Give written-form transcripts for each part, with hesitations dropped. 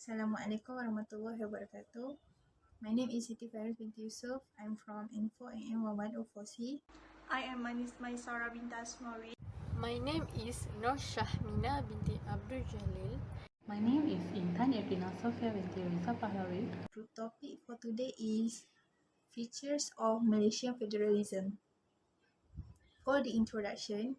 Assalamualaikum warahmatullahi wabarakatuh. My name is Siti Faris binti Yusuf. I'm from Info AM 1104C. I am Maisara binti Asmari. My name is Nur Shahmina binti Abdul Jalil. My name is Intan Evrina Sofia binti Riza Pahlawi. The topic for today is features of Malaysian federalism. For the introduction,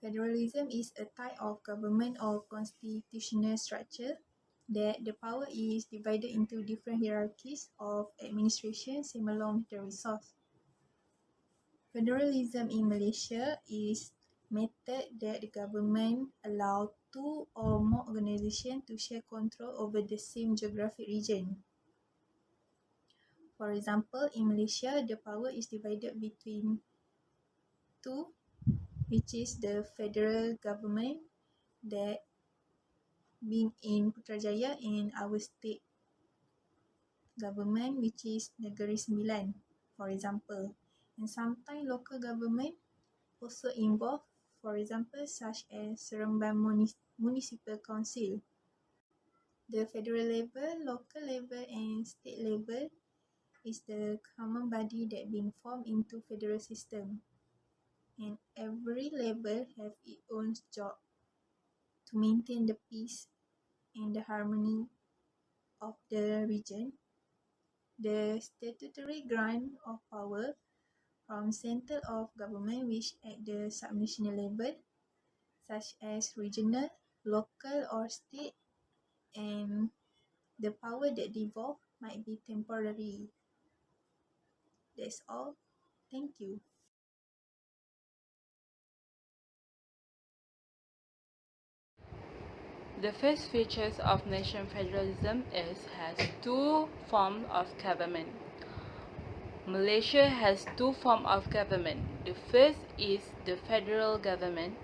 federalism is a type of government or constitutional structure that the power is divided into different hierarchies of administration same along the resource. Federalism in Malaysia is method that the government allow two or more organizations to share control over the same geographic region. For example, in Malaysia, the power is divided between two, which is the federal government that being in Putrajaya and our state government, which is Negeri Sembilan, for example. And sometimes local government also involved, for example, such as Seremban Municipal Council. The federal level, local level and state level is the common body that being formed into federal system. And every level have its own job to maintain the peace and the harmony of the region. The statutory grant of power from center of government which at the subnational level, such as regional, local or state, and the power that devolve might be temporary. That's all. Thank you. The first features of nation federalism has two forms of government. Malaysia has two forms of government. The first is the federal government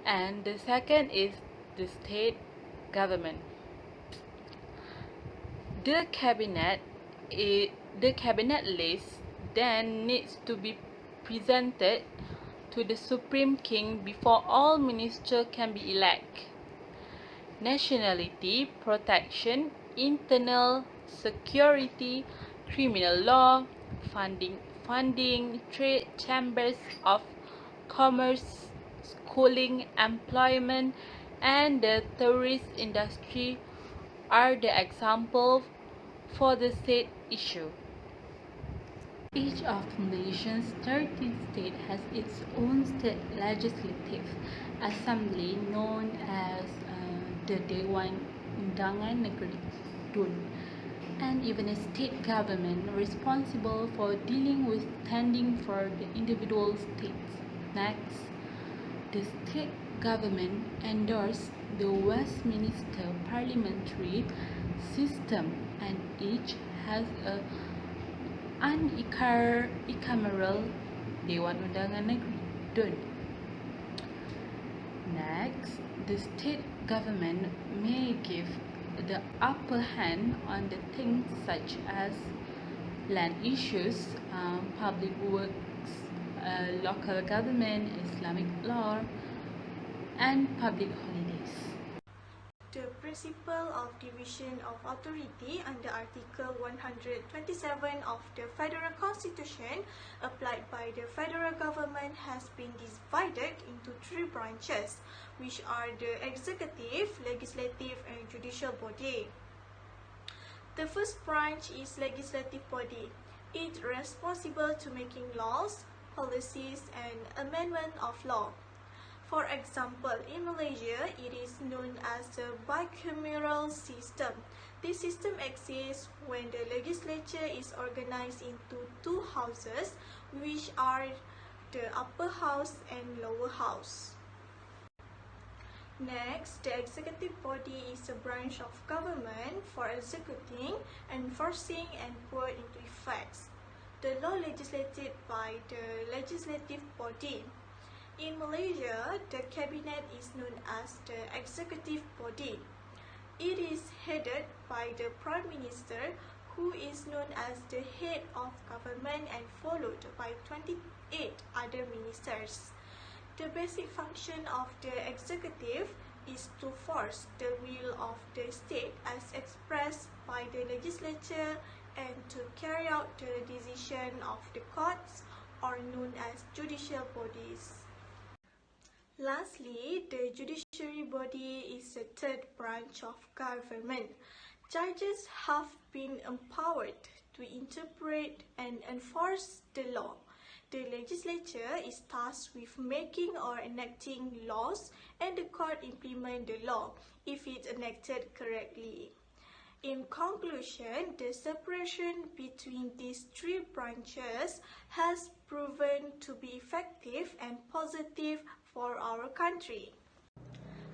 and the second is the state government. The cabinet list then needs to be presented to the Supreme King before all ministers can be elected. Nationality, protection, internal security, criminal law, funding, trade, chambers of commerce, schooling, employment, and the tourist industry are the examples for the said issue. Each of Malaysia's 13 states has its own state legislative assembly known as the Dewan Undangan Negeri Dun, and even a state government responsible for dealing with standing for the individual states. Next, the state government endorsed the Westminster parliamentary system, and each has a unicameral Dewan Undangan Negeri Dun. Next, the state government may give the upper hand on the things such as land issues, public works, local government, Islamic law, and public holidays. The principle of division of authority under Article 127 of the Federal Constitution applied by the federal government has been divided into three branches, which are the executive, legislative, and judicial body. The first branch is legislative body. It is responsible to making laws, policies, and amendment of law. For example, in Malaysia, it is known as the bicameral system. This system exists when the legislature is organized into two houses, which are the upper house and lower house. Next, the executive body is a branch of government for executing, enforcing, and put into effect the law legislated by the legislative body. In Malaysia, the cabinet is known as the executive body. It is headed by the Prime Minister, who is known as the head of government and followed by 28 other ministers. The basic function of the executive is to force the will of the state as expressed by the legislature and to carry out the decision of the courts, or known as judicial bodies. Lastly, the judiciary body is the third branch of government. Judges have been empowered to interpret and enforce the law. The legislature is tasked with making or enacting laws, and the court implement the law if it's enacted correctly. In conclusion, the separation between these three branches has proven to be effective and positive for our country.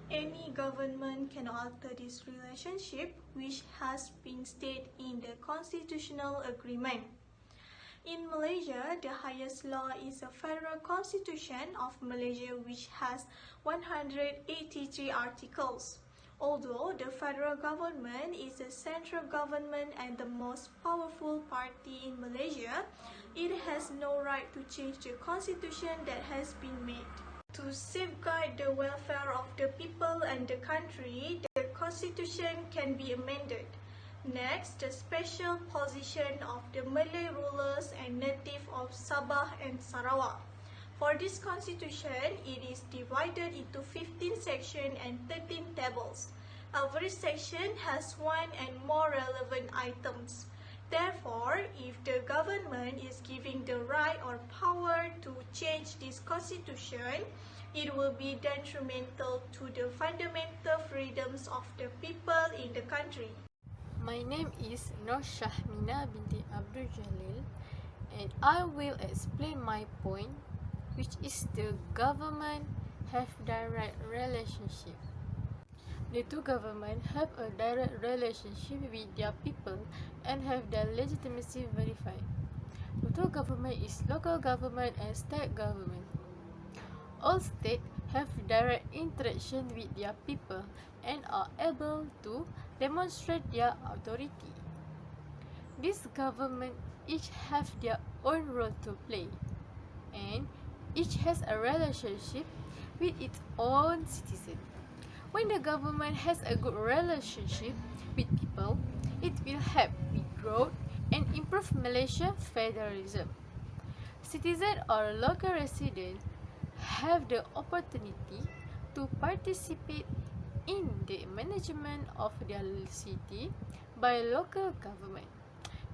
Any government can alter this relationship, which has been stated in the constitutional agreement. In Malaysia, the highest law is the Federal Constitution of Malaysia, which has 183 articles. Although the federal government is the central government and the most powerful party in Malaysia, it has no right to change the constitution that has been made. To safeguard the welfare of the people and the country, the constitution can be amended. Next, the special position of the Malay rulers and native of Sabah and Sarawak. For this constitution, it is divided into 15 sections and 13 tables. Every section has one and more relevant items. Therefore, if the government is giving the right or power to change this constitution, it will be detrimental to the fundamental freedoms of the people in the country. My name is Nur Shahmina binti Abdul Jalil, and I will explain my point, which is the government have direct relationship. The two governments have a direct relationship with their people and have their legitimacy verified. The two government is local government and state government. All states have direct interaction with their people and are able to demonstrate their authority. These governments each have their own role to play, and each has a relationship with its own citizens. When the government has a good relationship with people, it will help with growth and improve Malaysian federalism. Citizens or local residents have the opportunity to participate in the management of their city by local government.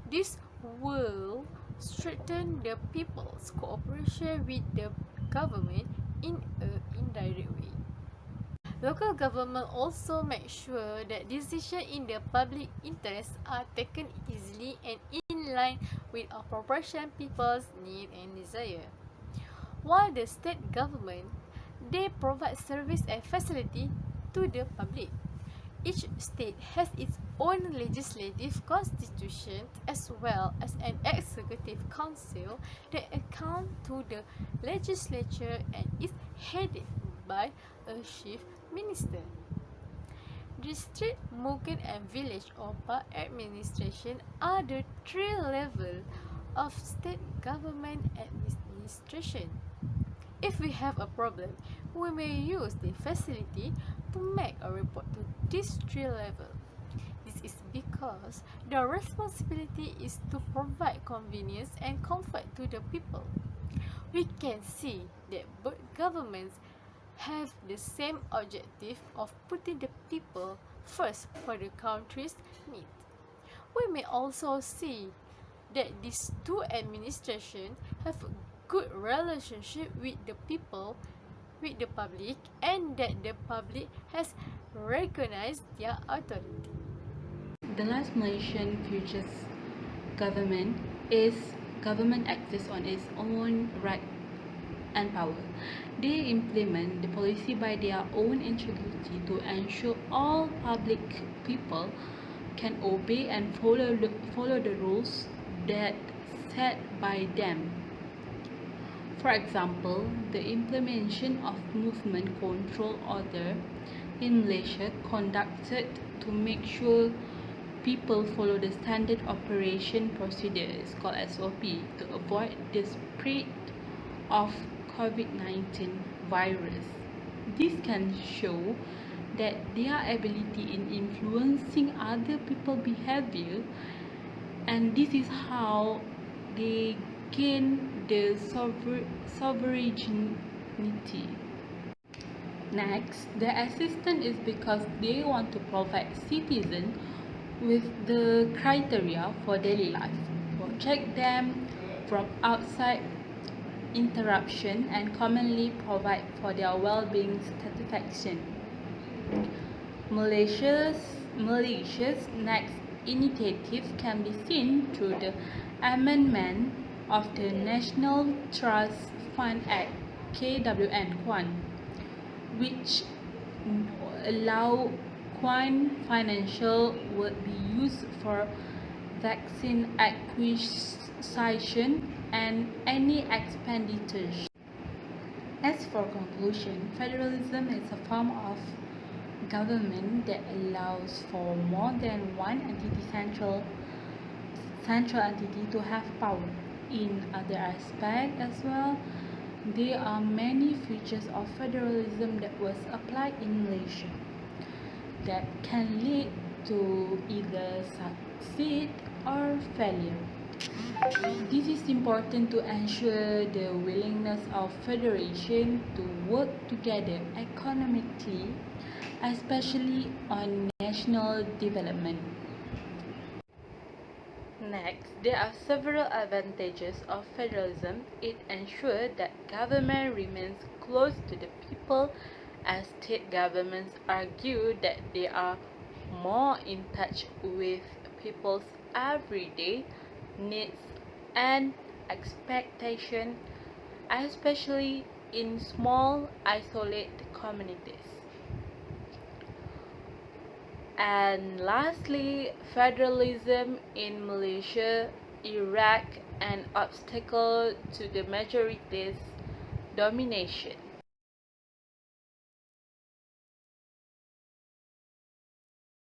This will strengthen the people's cooperation with the government in an indirect way. Local government also make sure that decisions in the public interest are taken easily and in line with appropriation people's need and desire. While the state government, they provide service and facility to the public. Each state has its own legislative constitution as well as an executive council that account to the legislature and is headed by a chief minister. District, Mukin and village or park administration are the three levels of state government administration. If we have a problem, we may use the facility to make a report to this three level. This is because the responsibility is to provide convenience and comfort to the people. We can see that both governments have the same objective of putting the people first for the country's needs. We may also see that these two administrations have a good relationship with the people, with the public, and that the public has recognized their authority. The last Malaysian Futures government is government acts on its own right and power. They implement the policy by their own integrity to ensure all public people can obey and follow the rules that set by them. For example, the implementation of movement control order in Malaysia conducted to make sure people follow the standard operation procedures called SOP to avoid the spread of COVID-19 virus. This can show that their ability in influencing other people's behavior, and this is how they gain the sovereignty. Next, the assistance is because they want to provide citizens with the criteria for daily life, protect them from outside interruption, and commonly provide for their well-being satisfaction. Malaysia's next initiative can be seen through the amendment of the National Trust Fund Act (KWN) which allow Quan financial would be used for vaccine acquisition and any expenditures. As for conclusion, federalism is a form of government that allows for more than one central entity to have power. In other aspects as well, there are many features of federalism that was applied in Malaysia that can lead to either succeed or failure. This is important to ensure the willingness of federation to work together economically, especially on national development. Next, there are several advantages of federalism. It ensures that government remains close to the people, as state governments argue that they are more in touch with people's everyday needs and expectations, especially in small, isolated communities. And lastly, federalism in Malaysia erect an obstacle to the majority's domination.